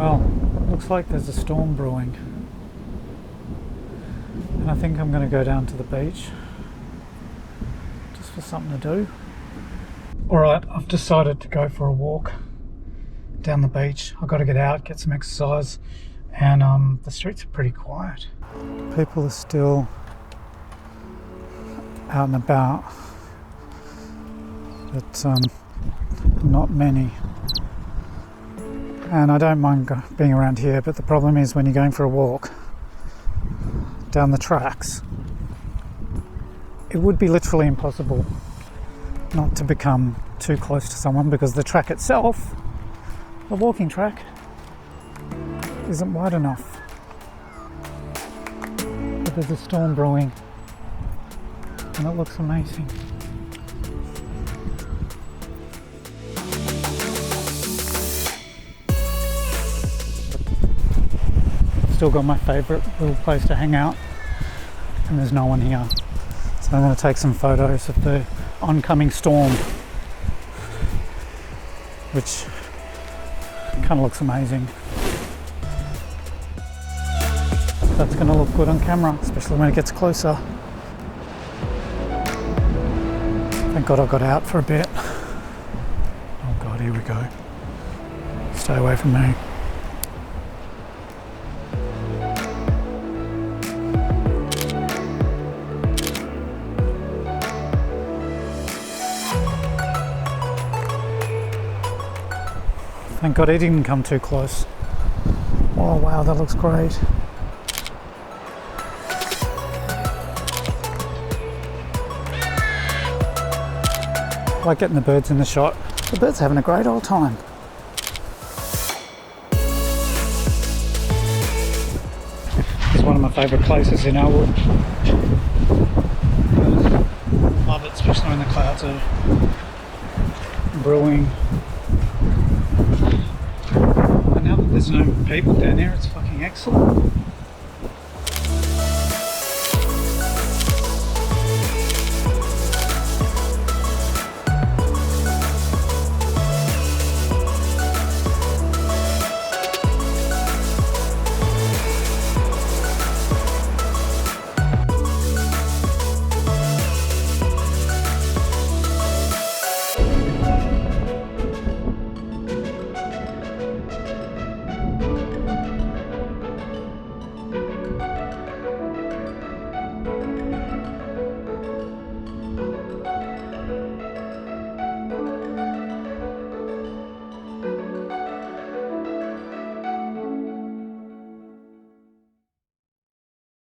Well, looks like there's a storm brewing. And I think I'm going to go down to the beach just for something to do. Alright, I've decided to go for a walk down the beach. I've got to get out, get some exercise, and the streets are pretty quiet. People are still out and about, but not many. And I don't mind being around here, but the problem is when you're going for a walk down the tracks, it would be literally impossible not to become too close to someone, because the track itself, the walking track, isn't wide enough. But there's a storm brewing and it looks amazing. Still got my favourite little place to hang out, and there's no one here. So I'm going to take some photos of the oncoming storm, which kind of looks amazing. That's going to look good on camera, especially when it gets closer. Thank God I got out for a bit. Oh God, here we go. Stay away from me. Thank God he didn't come too close. Oh wow, that looks great. I like getting the birds in the shot. The birds are having a great old time. It's one of my favourite places in Elwood. Love it, especially when the clouds are brewing. And now that there's no people down here, it's fucking excellent.